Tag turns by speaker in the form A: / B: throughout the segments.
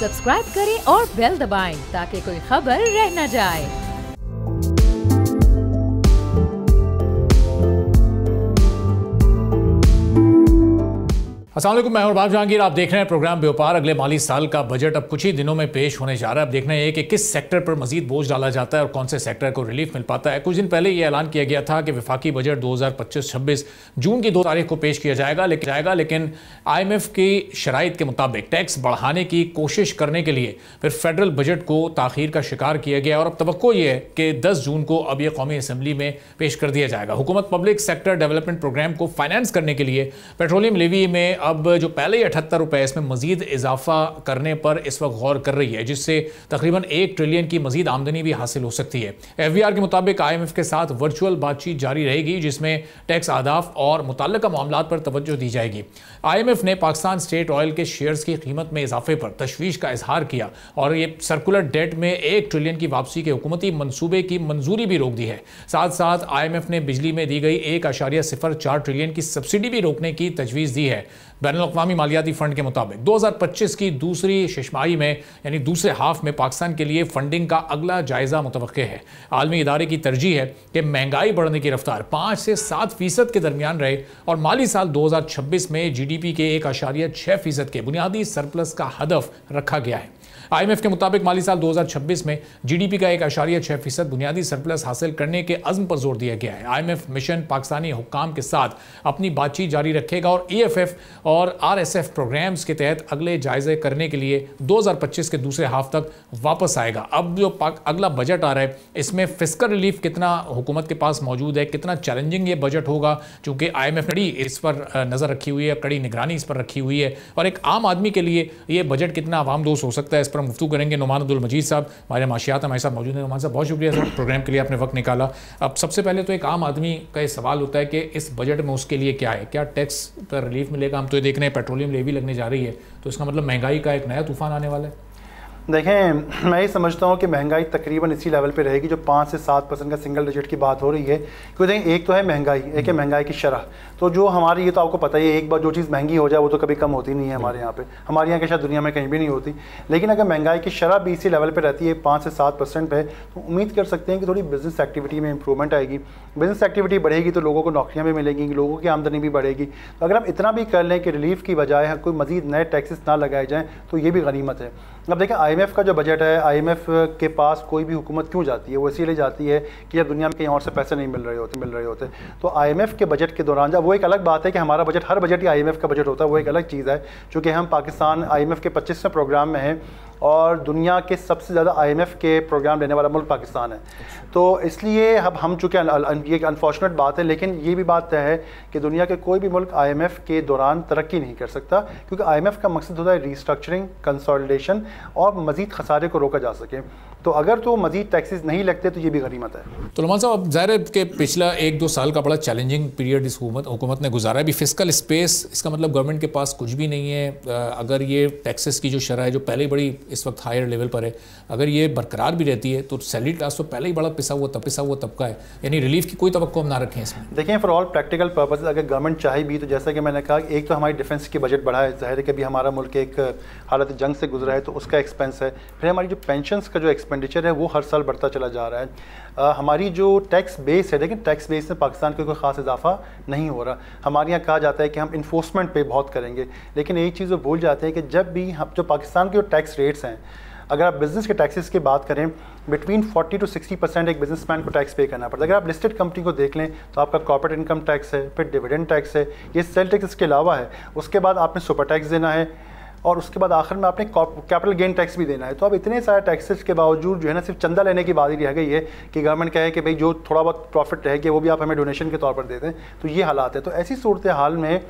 A: Subscribe करें और bell दबाएं ताकि कोई खबर रह न जाए।
B: अस्सलाम वालेकुम, मैं हूं जहांगीर। आप देख रहे हैं प्रोग्राम व्यापार। अगले माली साल का बजट अब कुछ ही दिनों में पेश होने जा रहा है। अब देखना है कि किस सेक्टर पर मजीद बोझ डाला जाता है और कौन से सेक्टर को रिलीफ मिल पाता है। कुछ दिन पहले ये ऐलान किया गया था कि वफाकी बजट 2025-26 जून की 2 तारीख को पेश किया जाएगा, लेकिन IMF की शराइत के मुताबिक टैक्स बढ़ाने की कोशिश करने के लिए फिर फेडरल बजट को ताखीर का शिकार किया गया और अब तवक्को ये है कि 10 जून को अब यह कौमी असम्बली में पेश कर दिया जाएगा। हुकूमत पब्लिक सेक्टर डेवलपमेंट प्रोग्राम को फाइनेंस करने के लिए पेट्रोलियम लेवी में अब जो पहले ही 78 रुपए इसमें मजीद इजाफा करने पर इस वक्त गौर कर रही है, जिससे तकरीबन 1 ट्रिलियन की मजीद आमदनी भी हासिल हो सकती है। FBR के मुताबिक IMF के साथ वर्चुअल बातचीत जारी रहेगी, जिसमें टैक्स आदाफ और मुतल्लिका मामलात पर तवज्जो दी जाएगी। IMF ने पाकिस्तान स्टेट ऑयल के शेयर्स की कीमत में इजाफे पर तशवीश का इजहार किया और ये सर्कुलर डेट में 1 ट्रिलियन की वापसी के हुकूमती मनसूबे की मंजूरी भी रोक दी है। साथ साथ IMF ने बिजली में दी गई 1.04 ट्रिलियन की सब्सिडी भी रोकने की तजवीज़ दी है। बैनुल-अक़वामी मालियाती फ़ंड के मुताबिक 2025 की दूसरी शिशमाही में यानी दूसरे हाफ में पाकिस्तान के लिए फंडिंग का अगला जायज़ा मुतवक्के है। आलमी इदारे की तरजीह है कि महंगाई बढ़ने की रफ्तार 5 से 7% के दरमियान रहे और माली साल 2026 में GDP के 1.6% के बुनियादी सरप्लस का हदफ रखा गया है। IMF के मुताबिक माली साल 2026 में GDP का 1.6% बुनियादी सरप्लस हासिल करने के अज़्म पर जोर दिया गया है। IMF मिशन पाकिस्तानी हुक्काम के साथ अपनी बातचीत जारी रखेगा और EFF और RSF प्रोग्राम्स के तहत अगले जायजे करने के लिए 2025 के दूसरे हाफ तक वापस आएगा। अब जो अगला बजट आ रहा है, इसमें फिस्कल रिलीफ कितना हुकूमत के पास मौजूद है, कितना चैलेंजिंग ये बजट होगा, चूँकि IMF कड़ी इस पर नज़र रखी हुई है, कड़ी निगरानी इस पर रखी हुई है और एक आम आदमी के लिए ये बजट कितना आवाम दोस्त हो सकता है, इस पर गुफ्तगू करेंगे। नुमान अब्दुल मजीद साहब हमारे माशियात हमारे साथ मौजूद हैं। नुमान साहब, बहुत शुक्रिया सर, प्रोग्राम के लिए आपने वक्त निकाला। अब सबसे पहले तो एक आम आदमी का ये सवाल होता है कि इस बजट में उसके लिए क्या है, क्या टैक्स पर रिलीफ मिलेगा? हम तो ये देख रहे हैं पेट्रोलियम लेवी लगने जा रही है, तो इसका मतलब महंगाई का एक नया तूफान आने वाला है।
C: देखें, मैं ये समझता हूँ कि महंगाई तकरीबन इसी लेवल पे रहेगी जो 5 से 7% का सिंगल डिजिट की बात हो रही है। क्योंकि देखें, एक तो है महंगाई, एक है महंगाई की शरह। तो जो हमारी, ये तो आपको पता ही है, एक बार जो चीज़ महंगी हो जाए वो तो कभी कम होती नहीं है हमारे यहाँ पे। हमारे यहाँ के शायद दुनिया में कहीं भी नहीं होती। लेकिन अगर महंगाई की शरह भी इसी लेवल पर रहती है 5 से 7% पे, तो उम्मीद कर सकते हैं कि थोड़ी बिज़नेस एक्टिविटी में इंप्रूवमेंट आएगी। बिज़नेस एक्टिविटी बढ़ेगी तो लोगों को नौकरियाँ भी मिलेंगी, लोगों की आमदनी भी बढ़ेगी। तो अगर आप इतना भी कर लें कि रिलीफ की बजाय कोई मज़ीद नए टैक्सेस ना लगाए जाएँ, तो ये भी गनीमत है। अब देखें, IMF का जो बजट है, IMF के पास कोई भी हुकूमत क्यों जाती है? वो इसीलिए जाती है कि जब दुनिया में कहीं और से पैसे नहीं मिल रहे होते। तो IMF के बजट के दौरान, जब वो एक अलग बात है कि हमारा बजट, हर बजट ही IMF का बजट होता है, वो एक अलग चीज़ है। चूँकि हम पाकिस्तान IMF के 25वें प्रोग्राम में हैं और दुनिया के सबसे ज़्यादा IMF के प्रोग्राम लेने वाला मुल्क पाकिस्तान है। तो इसलिए अब हम चूँकि ये एक अनफॉर्चुनेट बात है, लेकिन ये भी बात तय है कि दुनिया के कोई भी मुल्क IMF के दौरान तरक्की नहीं कर सकता, क्योंकि IMF का मकसद होता है रीस्ट्रक्चरिंग, कंसोलिडेशन और मज़ीद खसारे को रोका जा सके। तो अगर तो मज़ीद टैक्सेस नहीं लगते तो ये भी गनीमत है।
B: तो नुमान साहब, अब ज़ाहिर है कि पिछला 1-2 साल का बड़ा चैलेंजिंग पीरियड इस हुकूमत ने गुजारा है। अभी फिस्कल स्पेस, इसका मतलब गवर्नमेंट के पास कुछ भी नहीं है। अगर ये टैक्सेस की जो शरह है, जो पहले ही बड़ी इस वक्त हायर लेवल पर है, अगर ये बरकरार भी रहती है तो सैलरी क्लास तो पहले ही बड़ा पिसा हुआ तबका है, यानी रिलीफ की कोई तवक्को हम ना रखें इसमें।
C: देखिए, फॉर ऑल प्रैक्टिकल पर्पस अगर गवर्नमेंट चाहे भी, तो जैसा कि मैंने कहा, एक तो हमारी डिफेंस की बजट बढ़ा है। ज़ाहिर है कि अभी हमारा मुल्क एक हालत जंग से गुजरा है, तो उसका एक्सपेंस है। फिर हमारी जो पेंशन्स का जो एक्सपेंडिचर है वो हर साल बढ़ता चला जा रहा है। हमारी जो टैक्स बेस है, लेकिन टैक्स बेस में पाकिस्तान का कोई ख़ास इजाफा नहीं हो रहा। हमारे यहाँ कहा जाता है कि हम इन्फोर्समेंट पे बहुत करेंगे, लेकिन एक चीज़ वो भूल जाते हैं कि जब भी हम, जो पाकिस्तान के जो टैक्स रेट्स हैं, अगर आप बिज़नेस के टैक्सेस की बात करें, बिटवीन 40 to 60% एक बिजनेसमैन को टैक्स पे करना पड़ता है। अगर आप लिस्टेड कंपनी को देख लें तो आपका कॉर्पोरेट इनकम टैक्स है, फिर डिविडेंड टैक्स है, ये सेल टैक्स इसके अलावा है। उसके बाद आपने सुपर टैक्स देना है और उसके बाद आखिर में आपने कैपिटल गेन टैक्स भी देना है। तो अब इतने सारे टैक्सेस के बावजूद जो है ना, सिर्फ चंदा लेने की बात ही रह गई है कि गवर्नमेंट कहे कि भाई जो थोड़ा बहुत प्रॉफिट रह गया वो भी आप हमें डोनेशन के तौर पर दे दें। तो ये हालात है। तो ऐसी सूरत हाल में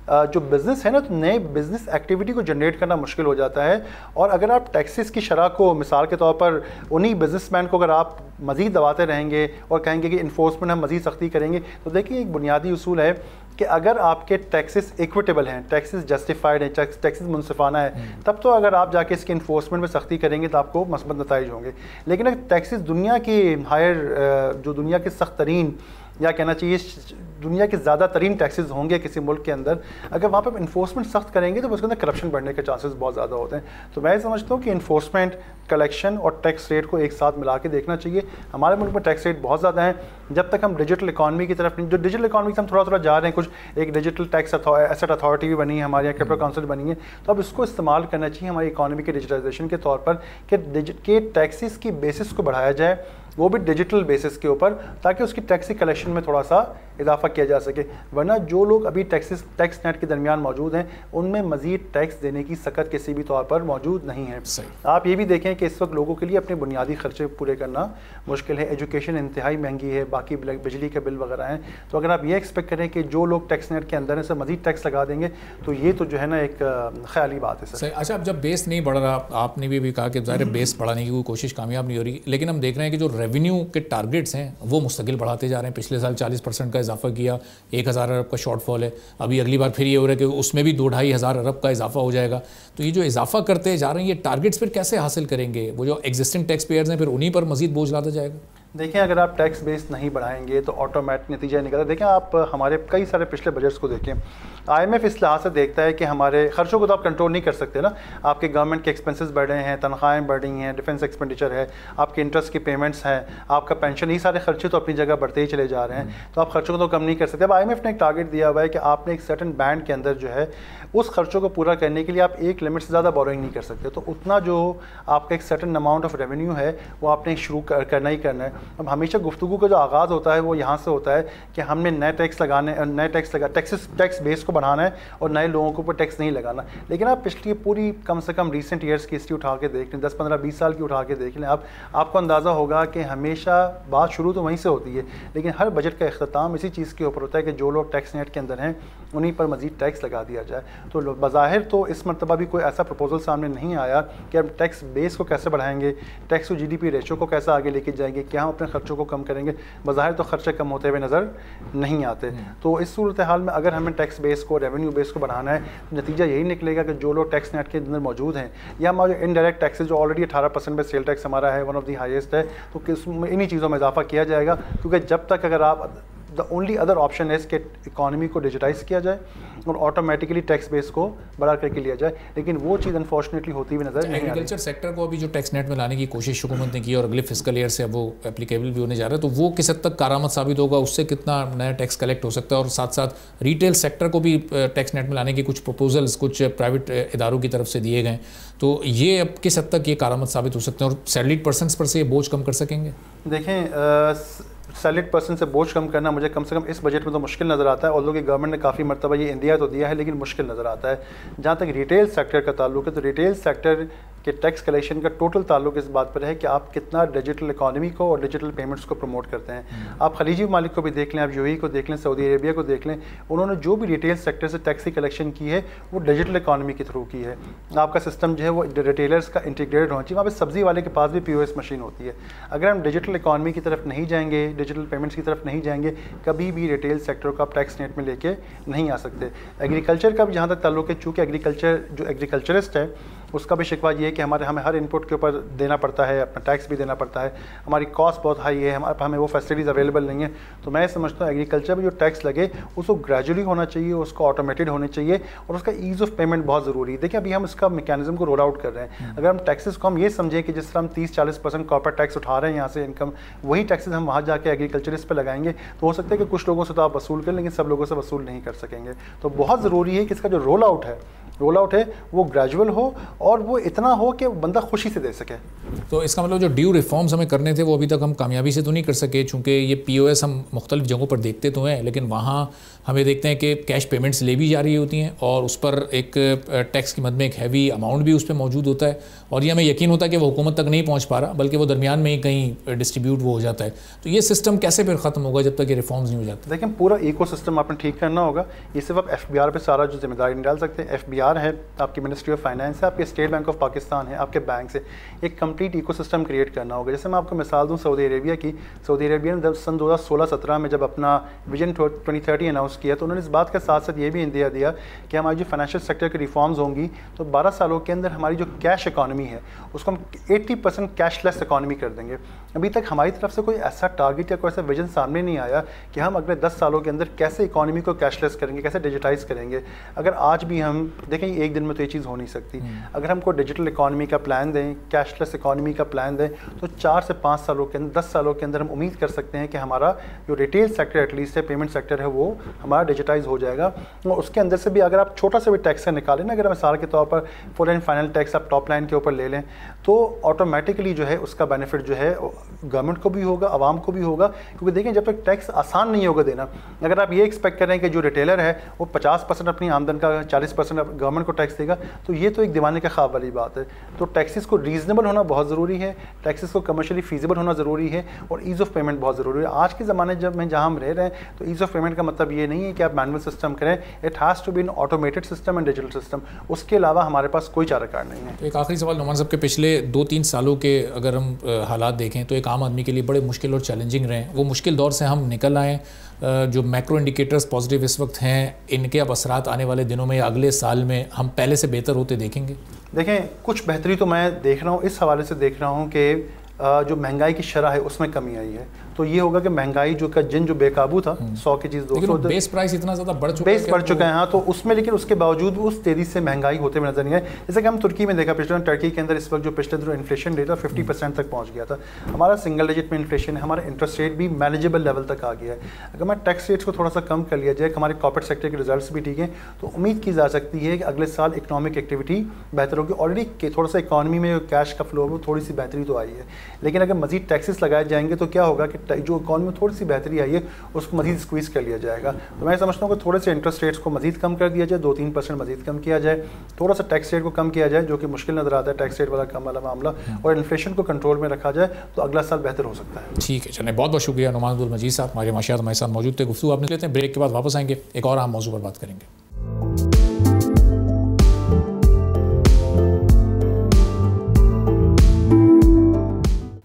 C: जो बिज़नेस है ना, तो नए बिज़नेस एक्टिविटी को जनरेट करना मुश्किल हो जाता है। और अगर आप टैक्सेस की शरह को मिसाल के तौर पर उन्हीं बिजनेसमैन को अगर आप मज़ीद दबाते रहेंगे और कहेंगे कि इन्फोर्समेंट हम मज़ीद सख्ती करेंगे, तो देखिए एक बुनियादी उसूल है कि अगर आपके टैक्सेस इक्विटेबल हैं, टैक्सेस जस्टिफाइड हैं, टैक्सेस मुनसिफाना है, तब तो अगर आप जाके इसके इन्फोर्समेंट में सख्ती करेंगे तो आपको मस्बत नताइज होंगे। लेकिन अगर टैक्सेस दुनिया की हायर, जो दुनिया के सख्त तरीन या कहना चाहिए दुनिया के ज़्यादा तरीन टैक्सेस होंगे किसी मुल्क के अंदर, अगर वहाँ पर इन्फोर्समेंट सख्त करेंगे तो उसके अंदर करप्शन बढ़ने के चांसेस बहुत ज़्यादा होते हैं। तो मैं समझता हूँ कि इन्फोर्समेंट, कलेक्शन और टैक्स रेट को एक साथ मिला के देखना चाहिए। हमारे मुल्क में टैक्स रेट बहुत ज़्यादा हैं, जब तक हम डिजिटल इकॉनमी की तरफ नहीं, जो डिजिटल इकॉनमी से हम थोड़ा थोड़ा जा रहे हैं, कुछ एक डिजिटल टैक्स एसेट अथॉरिटी भी बनी है हमारे यहाँ, कैपिटल काउंसिल बनी है, तो अब इसको इस्तेमाल करना चाहिए हमारी इकॉनमी के डिजिटलाइजेशन के तौर पर कि टैक्सेस की बेसिस को बढ़ाया जाए, वो भी डिजिटल बेसिस के ऊपर, ताकि उसकी टैक्स कलेक्शन में थोड़ा सा इजाफा किया जा सके। वरना जो लोग अभी टैक्स नेट के दरमियान मौजूद हैं उनमें मजीद टैक्स देने की सकत किसी भी तौर पर मौजूद नहीं है। आप ये भी देखें कि इस वक्त लोगों के लिए अपने बुनियादी खर्चे पूरे करना मुश्किल है, एजुकेशन इंतहाई महंगी है, बाकी बिजली के बिल वगैरह हैं। तो अगर आप ये एक्सपेक्ट करें कि जो लोग टैक्स नेट के अंदर हैं सब मजीद टैक्स लगा देंगे, तो ये तो जो है ना एक ख्याली बात है सर।
B: अच्छा, अब जब बेस नहीं बढ़ रहा, आपने भी कहा कि ज़ाहिर बेस बढ़ाने की कोई कोशिश कामयाब नहीं हो रही, लेकिन हम देख रहे हैं कि जो रेवेन्यू के टारगेट्स हैं वो मुस्तकिल बढ़ाते जा रहे हैं। पिछले साल 40% का इजाफा किया, 1000 अरब का शॉर्टफॉल है, अभी अगली बार फिर ये हो रहा है कि उसमें भी 2-2.5 हज़ार अरब का इजाफा हो जाएगा। तो ये जो इजाफा करते जा रहे हैं, ये टारगेट्स फिर कैसे हासिल करेंगे? वो जो एग्जिस्टिंग टैक्स पेयर्स हैं फिर उन्हीं पर मजीद बोझ लाता जाएगा।
C: देखिए, अगर आप टैक्स बेस नहीं बढ़ाएंगे तो ऑटोमेटिक नतीजा निकलता है। देखें, आप हमारे कई सारे पिछले बजट्स को देखें, IMF इस लिहाज से देखता है कि हमारे खर्चों को तो आप कंट्रोल नहीं कर सकते ना, आपके गवर्नमेंट के एक्सपेंसेस बढ़ रहे हैं, तनख्वाहें बढ़ रही हैं, डिफेंस एक्सपेंडिचर है, आपके इंटरेस्ट की पेमेंट्स हैं, आपका पेंशन, ये सारे खर्चे तो अपनी जगह बढ़ते ही चले जा रहे हैं, तो आप खर्चों को तो कम नहीं कर सकते। अब IMF ने एक टारगेट दिया हुआ है कि आपने एक सर्टन बैंड के अंदर जो है उस खर्चों को पूरा करने के लिए आप एक लिमिट से ज़्यादा बोरोइंग नहीं कर सकते, तो उतना जो आपका एक सर्टन अमाउंट ऑफ रेवेन्यू है वो आपने शुरू करना ही करना है। अब हमेशा गुफ्तगू का जो आगाज़ होता है वो यहाँ से होता है कि हमने नए टैक्स बेस को बढ़ाना है और नए लोगों के ऊपर टैक्स नहीं लगाना। लेकिन आप पिछली पूरी कम से कम रिसेंट ईयर्स की हिस्ट्री उठा के देख लें, 10, 15, 20 साल की उठा के देख लें, आपको अंदाज़ा होगा कि हमेशा बात शुरू तो वहीं से होती है, लेकिन हर बजट का इख्तिताम इसी चीज़ के ऊपर होता है कि जो लोग टैक्स नेट के अंदर हैं उन्हीं पर मजीद टैक्स लगा दिया जाए। तो बज़ाहिर तो इस मरतबा भी कोई ऐसा प्रपोजल सामने नहीं आया कि हम टैक्स बेस को कैसे बढ़ाएंगे, टैक्स टू GDP रेशो को कैसे आगे लेके जाएंगे, क्या हम अपने खर्चों को कम करेंगे। बज़ाहिर तो खर्चे कम होते हुए नज़र नहीं आते। तो इस सूरत हाल में अगर हमें टैक्स बेस को, रेवेन्यू बेस को बढ़ाना है, तो नतीजा यही निकलेगा कि जो लोग टैक्स नेट के अंदर मौजूद हैं या हमारे इनडायरेक्ट टैक्सेस जो ऑलरेडी 18% पे सेल टैक्स हमारा है, वन ऑफ द हाईएस्ट है, तो इन्हीं चीज़ों में इजाफा किया जाएगा। क्योंकि जब तक अगर आप द ओनली अदर ऑप्शन है कि इकॉनमी को डिजिटाइज किया जाए और ऑटोमेटिकली टैक्स बेस को बढ़ा करके लिया जाए, लेकिन वो चीज़ अनफॉर्चुनेटली होती हुई नजर नहीं आ रही।
B: एग्रीकल्चर सेक्टर को अभी जो टैक्स नेट में लाने की कोशिश हुकूमत ने की और अगले फिस्कल ईयर से अब वो एप्लीकेबल भी होने जा रहा है, तो वो किस हद तक कारामद साबित होगा, उससे कितना नया टैक्स कलेक्ट हो सकता है, और साथ साथ रिटेल सेक्टर को भी टैक्स नेट में लाने के कुछ प्रपोजल्स कुछ प्राइवेट इदारों की तरफ से दिए गए, तो ये अब किस हद तक ये कारामद साबित हो सकते हैं और सैलरीड पर्सन्स पर से ये बोझ कम कर सकेंगे?
C: देखें, सैलरीड पर्सन से बोझ कम करना मुझे कम से कम इस बजट में तो मुश्किल नज़र आता है, और लोग गवर्नमेंट ने काफ़ी मरतबा ये इंदिया तो दिया है, लेकिन मुश्किल नज़र आता है। जहाँ तक रिटेल सेक्टर का ताल्लुक है, तो रिटेल सेक्टर के टैक्स कलेक्शन का टोटल ताल्लुक इस बात पर है कि आप कितना डिजिटल इकॉनमी को और डिजिटल पेमेंट्स को प्रमोट करते हैं। आप खलीजी मालिक को भी देख लें, आप UAE को देख लें, सऊदी अरेबिया को देख लें, उन्होंने जो भी रिटेल सेक्टर से टैक्स की कलेक्शन की है वो डिजिटल इकॉनमी के थ्रू की है। आपका सिस्टम जो है वो रिटेलर्स का इंटीग्रेटेड होना चाहिए। वहाँ पर सब्ज़ी वाले के पास भी POS मशीन होती है। अगर हम डिजिटल इकॉनमी की तरफ नहीं जाएंगे, डिजिटल पेमेंट्स की तरफ नहीं जाएंगे, कभी भी रिटेल सेक्टर को आप टैक्स नेट में लेके नहीं आ सकते। एग्रीकल्चर का भी जहाँ तक ताल्लुक है, चूँकि एग्रीकल्चरिस्ट है उसका भी शिकवा ये है कि हमें हर इनपुट के ऊपर देना पड़ता है, अपना टैक्स भी देना पड़ता है, हमारी कॉस्ट बहुत हाई है, हमें वो फैसिलिटीज़ अवेलेबल नहीं है। तो मैं समझता हूँ एग्रीकल्चर में जो टैक्स लगे उसको ग्रेजुअली होना चाहिए, उसको ऑटोमेटेड होने चाहिए, और उसका ईज़ ऑफ पेमेंट बहुत ज़रूरी है। देखिए, अभी हम इसका मैकेनिज्म को रोल आउट कर रहे हैं। अगर हम टैक्सेस को हम ये समझें कि जिस तरह हम 30-40% कॉर्पोरेट टैक्स उठा रहे हैं यहाँ से इनकम, वही टैक्सेस हम वहाँ जाके एग्रीकल्चरिस्ट पे लगाएंगे, तो हो सकता है कि कुछ लोगों से तो आप वसूल करें, लेकिन सब लोगों से वसूल नहीं कर सकेंगे। तो बहुत ज़रूरी है कि इसका जो रोल आउट है वो ग्रेजुअल हो और वो इतना हो कि बंदा खुशी से दे सके।
B: तो इसका मतलब जो ड्यू रिफॉर्म्स हमें करने थे वो अभी तक हम कामयाबी से तो नहीं कर सके, चूँकि ये POS हम मुख्तलिफ जगहों पर देखते तो हैं, लेकिन वहाँ हमें देखते हैं कि कैश पेमेंट्स ले भी जा रही होती हैं और उस पर एक टैक्स की मद में एक हैवी अमाउंट भी उस पर मौजूद होता है, और ये हमें यकीन होता है कि वो हुकूमत तक नहीं पहुँच पा रहा, बल्कि वो दरमियान में ही कहीं डिस्ट्रीब्यूट वो हो जाता है। तो ये सिस्टम कैसे फिर ख़त्म होगा जब तक ये रिफॉर्म्स नहीं हो जाते?
C: देखिए, पूरा इकोसिस्टम आपने ठीक करना होगा। ये सिर्फ आप FBR पे सारा जो जिम्मेदारी नहीं डाल सकते। FBR है, आपकी मिनिस्ट्री ऑफ फाइनेंस है, आपके स्टेट बैंक ऑफ पाकिस्तान है, आपके बैंक से एक कंप्लीट इकोसिस्टम क्रिएट करना होगा। जैसे मैं आपको मिसाल दूँ सऊदी अरेबिया की, सऊदी अरेबिया ने सन 2016-17 में जब अपना विजन 2030 अनाउंस अनाउंस किया, तो उन्होंने इस बात के साथ साथ ये भी इंदिया दिया कि हमारी जो फाइनेंशियल सेक्टर की रिफॉर्म्स होंगी तो 12 सालों के अंदर हमारी जो कैश इकॉनमी है उसको हम 80% कैशलेस इकॉनमी कर देंगे। अभी तक हमारी तरफ से कोई ऐसा टारगेट या कोई ऐसा विजन सामने नहीं आया कि हम अगले 10 सालों के अंदर कैसे इकॉनमी को कैशलेस करेंगे, कैसे डिजिटाइज करेंगे। अगर आज भी हम देखें एक दिन में तो ये चीज़ हो नहीं सकती। अगर हमको डिजिटल इकॉनमी का प्लान दें, कैशलेस इकॉनमी का प्लान दें, तो 4 से 5 सालों के अंदर, 10 सालों के अंदर हम उम्मीद कर सकते हैं कि हमारा जो रिटेल सेक्टर एटलीस्ट है, पेमेंट सेक्टर है, वो हमारा डिजिटाइज हो जाएगा। और उसके अंदर से भी अगर आप छोटा सा भी टैक्स निकालें ना, अगर मिसाल के तौर पर फुल एंड फाइनल टैक्स आप टॉप लाइन के ऊपर ले लें, तो ऑटोमेटिकली जो है उसका बेनिफिट जो है गवर्नमेंट को भी होगा, आवाम को भी होगा। क्योंकि देखें जब तक टैक्स आसान नहीं होगा देना, अगर आप ये एक्सपेक्ट करें कि जो रिटेलर है वो 50% अपनी आमदन का 40% गवर्नमेंट को टैक्स देगा, तो ये तो एक दीवाने का ख्वाब वाली बात है। तो टैक्सेस को रीजनेबल होना बहुत ज़रूरी है, टैक्सेस को कमर्शियली फीजिबल होना ज़रूरी है, और ईज़ ऑफ पेमेंट बहुत ज़रूरी है। आज के ज़माने जब में जहाँ हम रह रहे हैं, तो ईज़ ऑफ पेमेंट का मतलब ये नहीं है कि आप मैनुअल सिस्टम करें, it has to be an automated system and digital system. उसके अलावा हमारे पास कोई चाराकार नहीं है।
B: तो एक आखिरी सवाल नोमान साहब के, पिछले 2-3 सालों के अगर हम हालात देखें तो एक आम आदमी के लिए बड़े मुश्किल और चैलेंजिंग रहे। वो मुश्किल दौर से हम निकल आए, जो मैक्रो इंडिकेटर्स पॉजिटिव इस वक्त हैं, इनके अब असरात आने वाले दिनों में या अगले साल में हम पहले से बेहतर होते देखेंगे?
C: देखें कुछ बेहतरी तो मैं देख रहा हूँ, इस हवाले से देख रहा हूँ कि जो महंगाई की शरह है उसमें कमी आई है। तो ये होगा कि महंगाई जो बेकाबू था, 100 की चीज़ 200,
B: बेस प्राइस इतना ज़्यादा बढ़ चुका है,
C: बेस बढ़ चुका है। हाँ, तो उसमें लेकिन उसके बावजूद उस तेज़ी से महंगाई होते हुए नजर नहीं आए। जैसे कि हम तुर्की में देखा, पिछले टर्की के अंदर इस वक्त जो पिछले दिनों इन्फ्लेशन रेट था 50% तक पहुँच गया था। हमारा सिंगल डिजिट में इन्फ्लेशन है, हमारा इंटरेस्ट रेट भी मैनेजेबल लेवल तक आ गया है। अगर मैं टैक्स रेट्स को थोड़ा सा कम कर लिया जाए, हमारे कॉर्पोरेट सेक्टर के रिजल्ट्स भी ठीक हैं, तो उम्मीद की जा सकती है कि अगले साल इकोनॉमिक एक्टिविटी बेहतर होगी। ऑलरेडी थोड़ा सा इकॉनमी में कैश का फ्लो है थोड़ी सी बेहतरी तो आई है, लेकिन अगर मजीद टैक्सेस लगाए जाएंगे तो क्या होगा कि जो इकॉनमी में थोड़ी सी बेहतरी आई है उसको मजीद स्क्वीज़ कर लिया जाएगा। तो मैं समझता हूँ कि थोड़े से इंटरेस्ट रेट्स को मजीद कम कर दिया जाए, 2-3% मजीद कम किया जाए, थोड़ा सा टैक्स रेट को कम किया जाए, जो कि मुश्किल नज़र आता है टैक्स रेट वाला कम वाला मामला, और इन्फ्लेशन को कंट्रोल में रखा जाए, तो अगला साल बेहतर हो सकता है।
B: ठीक है, चलिए बहुत बहुत शुक्रिया नोमान अब्दुल मजीद साहब, हमारे माशियात हमारे साथ मौजूद थे। गुफ्तगू आपने लेते हैं, ब्रेक के बाद वापस आएंगे, एक और अहम मौजू पर बात करेंगे।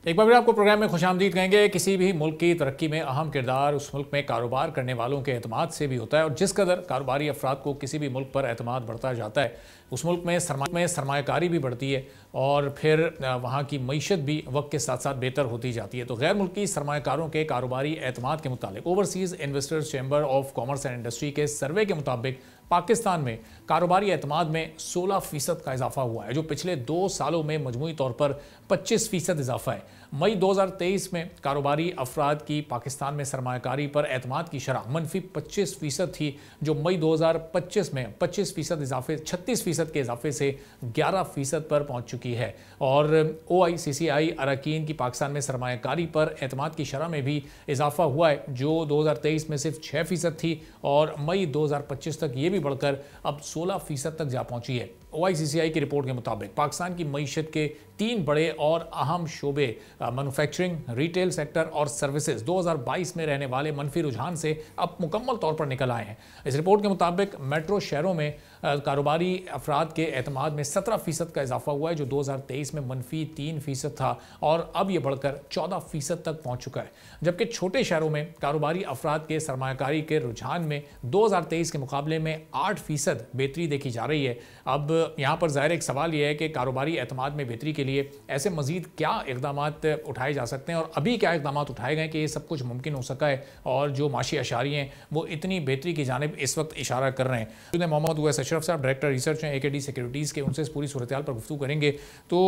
B: एक बार फिर आपको प्रोग्राम में खुशामदीद कहेंगे। किसी भी मुल्क की तरक्की में अहम किरदार उस मुल्क में कारोबार करने वालों के एतमाद से भी होता है, और जिस कदर कारोबारी अफराद को किसी भी मुल्क पर एतमाद बढ़ता जाता है, उस मुल्क में सरमायाकारी भी बढ़ती है, और फिर वहाँ की मईशत भी वक्त के साथ साथ बेहतर होती जाती है। तो गैर मुल्की सरमायाकारों के कारोबारी एतमाद के मुताबिक overseas investors chamber of commerce and industry के सर्वे के मुताबिक पाकिस्तान में कारोबारी एतमाद में 16% का इजाफा हुआ है, जो पिछले 2 सालों में मजमूई तौर पर 25% इजाफा है। मई 2023 में कारोबारी अफराद की पाकिस्तान में सरमायाकारी पर एतमाद की शरह -25% थी, जो मई 2025 में 36% के इजाफे से 11% पर पहुंच चुकी है। और OICCI अरकान की पाकिस्तान में सरमायाकारी पर एतमाद की शरह में भी इजाफा हुआ है, जो 2023 में सिर्फ 6% थी, और मई 2025 तक ये भी बढ़कर अब 16% तक जा पहुंची है। OICCI की रिपोर्ट के मुताबिक पाकिस्तान की मईशत के 3 बड़े और अहम शोबे मैन्युफैक्चरिंग, रिटेल सेक्टर और सर्विसेज 2022 में रहने वाले मनफी रुझान से अब मुकम्मल तौर पर निकल आए हैं। इस रिपोर्ट के मुताबिक मेट्रो शहरों में कारोबारी अफराद के एतमाद में 17% का इजाफा हुआ है, जो 2023 में -3% था, और अब ये बढ़कर 14% तक पहुँच चुका है। जबकि छोटे शहरों में कारोबारी अफराद के सरमायाकारी के रुझान में 2023 के मुकाबले में 8% बेहतरी देखी जा रही है। अब यहाँ पर ज़ाहिर एक सवाल यह है कि कारोबारी एतमाद में बेहतरी के लिए ऐसे मज़ीद क्या इक़दामात उठाए जा सकते हैं, और अभी क्या इक़दामात उठाए गए कि ये सब कुछ मुमकिन हो सका है, और जो माशी अशारी हैं वो इतनी बेहतरी की जानिब इस वक्त इशारा कर रहे हैं। मोहम्मद उवैस अशरफ साहब डायरेक्टर रिसर्च हैं AKD सिक्योरिटीज़ के, उनसे इस पूरी सूरत हाल पर गुफ्तगू करेंगे। तो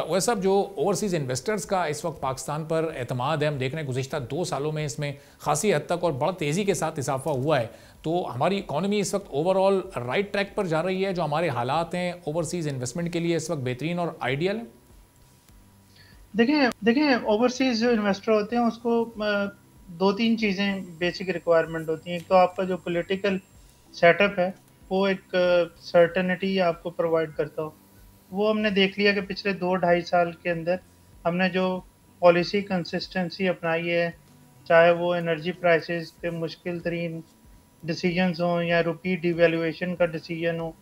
B: उवैस साहब, जो ओवरसीज़ इन्वेस्टर्स का इस वक्त पाकिस्तान पर एतमाद है, हम देख रहे हैं गुज़िश्ता 2 सालों में इसमें खासी हद तक और बड़ा तेज़ी के साथ इजाफा हुआ है। तो हमारी इकॉनमी इस वक्त ओवरऑल राइट ट्रैक पर जा रही है, जो हमारे हालात हैं ओवरसीज़ इन्वेस्टमेंट के लिए इस वक्त बेहतरीन और आइडियल है।
D: देखें ओवरसीज जो इन्वेस्टर होते हैं उसको 2-3 चीज़ें बेसिक रिक्वायरमेंट होती हैं। एक तो आपका जो पॉलिटिकल सेटअप है वो एक सर्टेनिटी आपको प्रोवाइड करता हो। वो हमने देख लिया कि पिछले 2-2.5 साल के अंदर हमने जो पॉलिसी कंसिस्टेंसी अपनाई है, चाहे वो एनर्जी प्राइसेस पे मुश्किल तरीन डिसीजंस हों, या रुपी डिवैल्यूएशन का डिसीजन हो,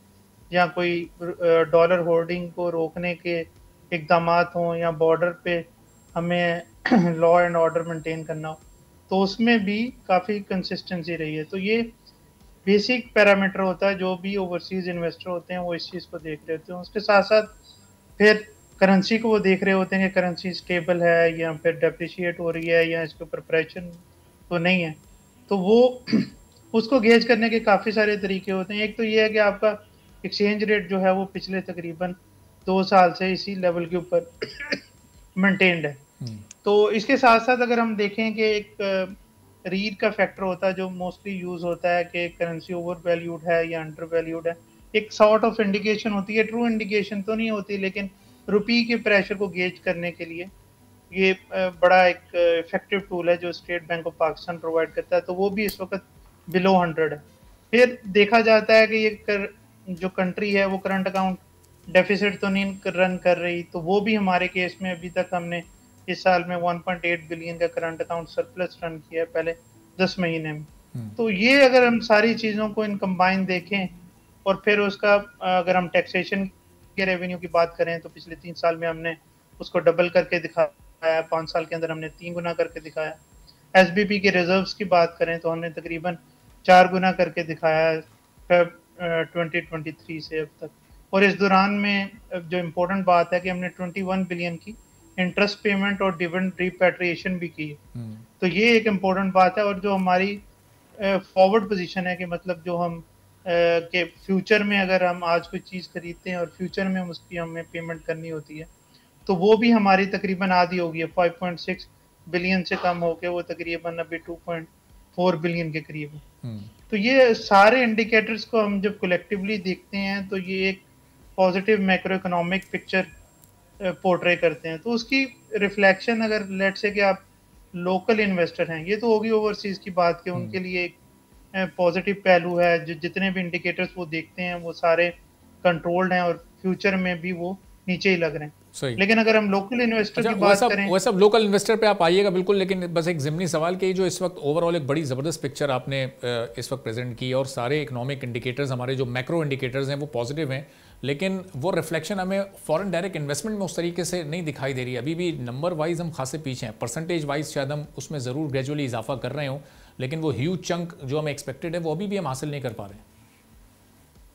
D: या कोई डॉलर होल्डिंग को रोकने के इक़दामात हों, या बॉर्डर पे हमें लॉ एंड ऑर्डर मेंटेन करना हो, तो उसमें भी काफ़ी कंसिस्टेंसी रही है। तो ये बेसिक पैरामीटर होता है, जो भी ओवरसीज इन्वेस्टर होते हैं वो इस चीज़ को देख रहे होते हैं। उसके साथ साथ फिर करेंसी को वो देख रहे होते हैं कि करेंसी स्टेबल है या फिर डेप्रिशिएट हो रही है या इसके ऊपर प्रेशर तो नहीं है। तो वो उसको गेज करने के काफ़ी सारे तरीके होते हैं। एक तो ये है कि आपका एक्सचेंज रेट जो है वो पिछले तकरीबन 2 साल से इसी लेवल के ऊपर मेंटेन्ड है। तो इसके साथ साथ अगर हम देखें कि एक रीड का फैक्टर होता है जो मोस्टली यूज होता है कि करेंसी ओवर वैल्यूड है या अंडर वैल्यूड है, एक सॉर्ट ऑफ इंडिकेशन होती है, ट्रू इंडिकेशन तो नहीं होती लेकिन रुपी के प्रेशर को गेज करने के लिए ये बड़ा एक इफेक्टिव टूल है जो state bank of Pakistan provide करता है। तो वो भी इस वक्त बिलो 100 है। फिर देखा जाता है कि ये जो कंट्री है वो करंट अकाउंट डेफिसिट तो नहीं रन कर रही, तो वो भी हमारे केस में अभी तक हमने इस साल में 1.8 बिलियन का करंट अकाउंट सरप्लस रन किया है पहले 10 महीने में। तो ये अगर हम सारी चीज़ों को इन कंबाइन देखें और फिर उसका अगर हम टैक्सेशन के रेवेन्यू की बात करें तो पिछले 3 साल में हमने उसको डबल करके दिखाया, 5 साल के अंदर हमने 3 गुना करके दिखाया। एसबीपी के रिजर्व्स की बात करें तो हमने तकरीबन 4 गुना करके दिखाया है 2023 से अब तक। और इस दौरान में जो इम्पोर्टेंट बात है कि हमने 21 बिलियन की इंटरेस्ट पेमेंट और डिविडेंड रिपैट्रिएशन भी की है। तो ये एक इम्पोर्टेंट बात है। और जो हमारी फॉरवर्ड पोजीशन है कि मतलब जो हम के फ्यूचर में अगर हम आज कोई चीज़ खरीदते हैं और फ्यूचर में उसकी हमें पेमेंट करनी होती है तो वो भी हमारी तकरीबन आधी होगी है, 5.6 बिलियन से कम होके वो तकरीबन अभी 2.4 बिलियन के करीब है। तो ये सारे इंडिकेटर्स को हम जब कलेक्टिवली देखते हैं तो ये एक positive macro economic picture portray करते हैं। तो उसकी रिफ्लेक्शन अगर लेट से कि आप लोकल इन्वेस्टर हैं, ये तो होगी ओवरसीज की बात कि उनके लिए एक पॉजिटिव पहलू है, जो जितने भी इंडिकेटर्स वो देखते हैं वो सारे कंट्रोल्ड हैं और फ्यूचर में भी वो नीचे ही लग रहे हैं।
B: सही।
D: लेकिन अगर हम लोकल इन्वेस्टर की बात करें,
B: वैसा लोकल इन्वेस्टर पे आप आइएगा बिल्कुल, लेकिन बस एक ज़िमनी सवाल कि जो इस वक्त ओवरऑल एक बड़ी ज़बरदस्त पिक्चर आपने इस वक्त प्रेजेंट की और सारे इकोनॉमिक इंडिकेटर्स हमारे जो मैक्रो इंडिकेटर्स हैं वो पॉजिटिव हैं, लेकिन वो रिफ्लेक्शन हमें फॉरेन डायरेक्ट इन्वेस्टमेंट में उस तरीके से नहीं दिखाई दे रही। अभी भी नंबर वाइज हम खासे पीछे हैं, परसेंटेज वाइज शायद हम उसमें ज़रूर ग्रेजुअली इजाफा कर रहे हों, लेकिन वो ह्यूज चंक जो हमें एक्सपेक्टेड है वो अभी भी हम हासिल नहीं कर पा रहे हैं।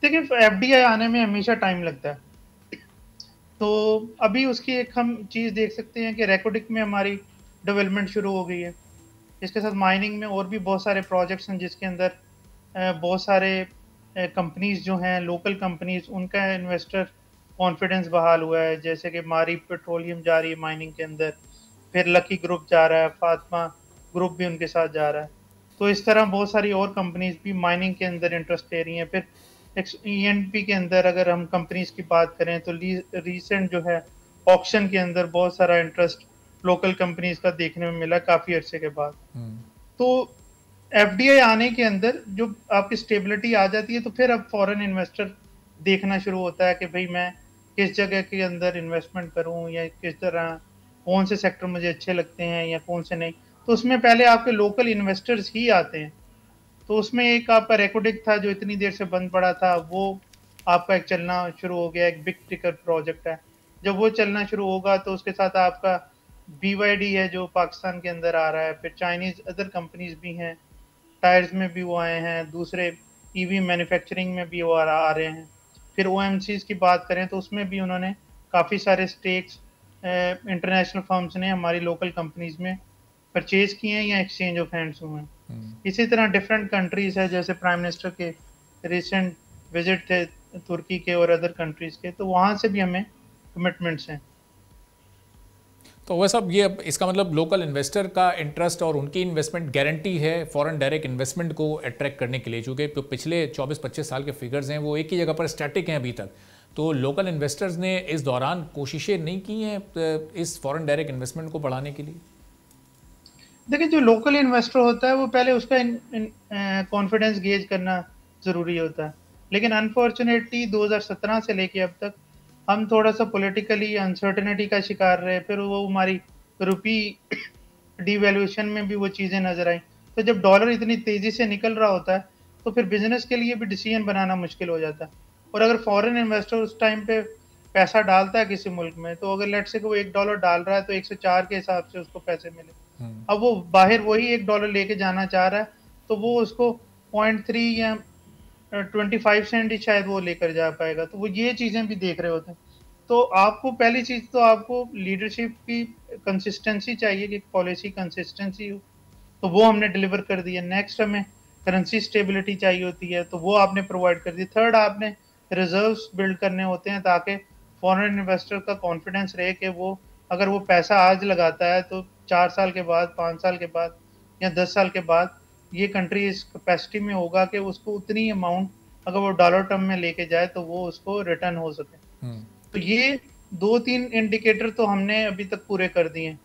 D: देखिए एफडीआई आने में हमेशा टाइम लगता है, तो अभी उसकी एक हम चीज़ देख सकते हैं कि रेकोडिक में हमारी डेवलपमेंट शुरू हो गई है। इसके साथ माइनिंग में और भी बहुत सारे प्रोजेक्ट्स हैं जिसके अंदर बहुत सारे कंपनीज जो हैं लोकल कंपनीज, उनका इन्वेस्टर कॉन्फिडेंस बहाल हुआ है। जैसे कि मारी पेट्रोलियम जा रही है माइनिंग के अंदर, फिर लकी ग्रुप जा रहा है, फातिमा ग्रुप भी उनके साथ जा रहा है। तो इस तरह बहुत सारी और कंपनीज भी माइनिंग के अंदर इंटरेस्ट ले रही हैं। फिर ईएनपी के अंदर अगर हम कंपनीज की बात करें तो रिसेंट जो है ऑक्शन के अंदर बहुत सारा इंटरेस्ट लोकल कंपनीज का देखने में मिला काफ़ी अरसे के बाद। तो एफडीआई आने के अंदर जो आपकी स्टेबिलिटी आ जाती है तो फिर अब फॉरेन इन्वेस्टर देखना शुरू होता है कि भाई मैं किस जगह के अंदर इन्वेस्टमेंट करूं या किस तरह कौन से सेक्टर मुझे अच्छे लगते हैं या कौन से नहीं। तो उसमें पहले आपके लोकल इन्वेस्टर्स ही आते हैं। तो उसमें एक आपका रेकोडिक था जो इतनी देर से बंद पड़ा था, वो आपका एक चलना शुरू हो गया, एक बिग टिकर प्रोजेक्ट है। जब वो चलना शुरू होगा तो उसके साथ आपका BYD है जो पाकिस्तान के अंदर आ रहा है, फिर चाइनीज़ अदर कंपनीज भी हैं, टायर्स में भी वो आए हैं, दूसरे ईवी मैन्युफैक्चरिंग में भी वो आ रहे हैं। फिर OMCs की बात करें तो उसमें भी उन्होंने काफ़ी सारे स्टेक्स इंटरनेशनल फर्म्स ने हमारी लोकल कंपनीज में परचेज किए हैं या एक्सचेंज ऑफ हैंड्स हुए हैं। इसी तरह डिफरेंट कंट्रीज है, जैसे प्राइम मिनिस्टर के रिसेंट विजिट थे तुर्की के और अदर कंट्रीज के, तो वहाँ से भी हमें कमिटमेंट्स हैं।
B: तो वैसा ये इसका मतलब लोकल इन्वेस्टर का इंटरेस्ट और उनकी इन्वेस्टमेंट गारंटी है फॉरेन डायरेक्ट इन्वेस्टमेंट को अट्रैक्ट करने के लिए, चूँकि पिछले 24-25 साल के फिगर्स हैं वो एक ही जगह पर स्टैटिक हैं अभी तक। तो लोकल इन्वेस्टर्स ने इस दौरान कोशिशें नहीं की हैं इस फॉरेन डायरेक्ट इन्वेस्टमेंट को बढ़ाने के लिए?
D: देखिए जो लोकल इन्वेस्टर होता है वो पहले उसका कॉन्फिडेंस गेज करना ज़रूरी होता है, लेकिन अनफॉर्चुनेटली 2017 से लेके अब तक हम थोड़ा सा पॉलिटिकली अनसर्टेनिटी का शिकार रहे। फिर वो हमारी रुपी डिवैल्यूएशन में भी वो चीज़ें नज़र आई। तो जब डॉलर इतनी तेज़ी से निकल रहा होता है तो फिर बिजनेस के लिए भी डिसीजन बनाना मुश्किल हो जाता है। और अगर फॉरेन इन्वेस्टर उस टाइम पे पैसा डालता है किसी मुल्क में, तो अगर लेट से वो $1 डाल रहा है तो 104 के हिसाब से उसको पैसे मिले। अब वो बाहर वही $1 लेके जाना चाह रहा है तो वो उसको 0.3 या 25 सेंट ही शायद वो लेकर जा पाएगा। तो वो ये चीज़ें भी देख रहे होते हैं। तो आपको पहली चीज़ तो आपको लीडरशिप की कंसिस्टेंसी चाहिए कि पॉलिसी कंसिस्टेंसी हो, तो वो हमने डिलीवर कर दिया। नेक्स्ट हमें करेंसी स्टेबिलिटी चाहिए होती है, तो वो आपने प्रोवाइड कर दी। थर्ड, आपने रिजर्व्स बिल्ड करने होते हैं ताकि फॉरेन इन्वेस्टर का कॉन्फिडेंस रहे कि वो अगर वो पैसा आज लगाता है तो 4 साल के बाद, 5 साल के बाद या 10 साल के बाद ये कंट्री इस कैपेसिटी में होगा कि उसको उतनी अमाउंट अगर वो डॉलर टर्म में लेके जाए तो वो उसको रिटर्न हो सके। तो ये 2-3 इंडिकेटर तो हमने अभी तक पूरे कर दिए हैं।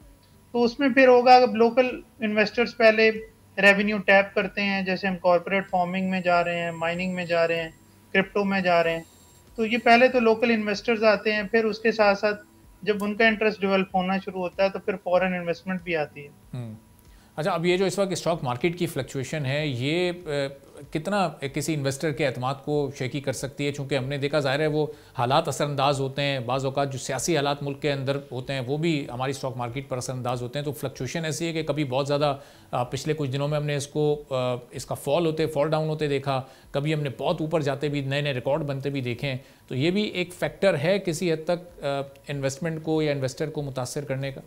D: तो उसमें फिर होगा, अब लोकल इन्वेस्टर्स पहले रेवेन्यू टैप करते हैं, जैसे हम कॉर्पोरेट फार्मिंग में जा रहे हैं, माइनिंग में जा रहे हैं, क्रिप्टो में जा रहे हैं। तो ये पहले तो लोकल इन्वेस्टर्स आते हैं, फिर उसके साथ साथ जब उनका इंटरेस्ट डेवलप होना शुरू होता है तो फिर फॉरेन इन्वेस्टमेंट भी आती है।
B: अच्छा, अब ये जो इस वक्त स्टॉक मार्केट की फ्लक्चुएशन है, ये कितना किसी इन्वेस्टर के एतमाद को शेकी कर सकती है? चूँकि हमने देखा ज़ाहिर है वो हालात असरअंदाज होते हैं, बाज़ औक़ात जो सियासी हालात मुल्क के अंदर होते हैं वो भी हमारी स्टॉक मार्केट पर असरअंदाज होते हैं। तो फ्लक्चुएशन ऐसी है कि कभी बहुत ज़्यादा पिछले कुछ दिनों में हमने इसका फॉल डाउन होते देखा, कभी हमने बहुत ऊपर जाते भी नए नए रिकॉर्ड बनते भी देखें। तो ये भी एक फैक्टर है किसी हद तक इन्वेस्टमेंट को या इन्वेस्टर को मुतासर करने का।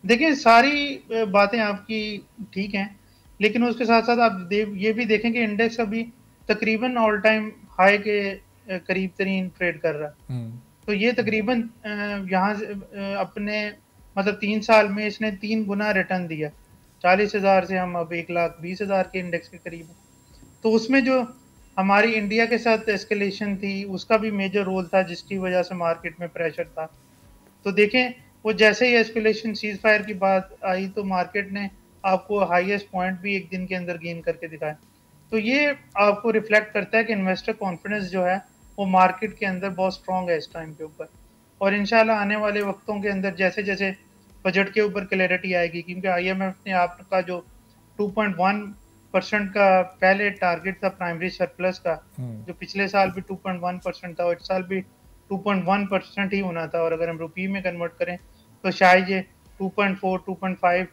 D: देखिए, सारी बातें आपकी ठीक हैं, लेकिन उसके साथ साथ आप ये भी देखें कि इंडेक्स अभी तकरीबन ऑल टाइम हाई के करीब तरीन ट्रेड कर रहा है। तो ये तकरीबन यहाँ से अपने मतलब 3 साल में इसने 3 गुना रिटर्न दिया। 40,000 से हम अब 1,20,000 के इंडेक्स के करीब हैं। तो उसमें जो हमारी इंडिया के साथ एस्केलेशन थी उसका भी मेजर रोल था, जिसकी वजह से मार्केट में प्रेशर था। तो देखें, वो जैसे ही एस्केलेशन सीज फायर की बात आई तो मार्केट ने आपको हाईएस्ट पॉइंट भी एक दिन के अंदर गेन करके दिखाया। तो ये आपको रिफ्लेक्ट करता है कि इन्वेस्टर कॉन्फिडेंस जो है वो मार्केट के अंदर बहुत स्ट्रॉन्ग है इस टाइम के ऊपर। और इंशाल्लाह आने वाले वक्तों के अंदर जैसे जैसे बजट के ऊपर क्लैरिटी आएगी, क्योंकि IMF ने आपका जो 2.1% का पहले टारगेट था प्राइमरी सरप्लस का, जो पिछले साल भी 2.1% था और इस साल भी 2.1% ही होना था, और अगर हम रुपये में कन्वर्ट करें तो शायद ये 2.4-2.5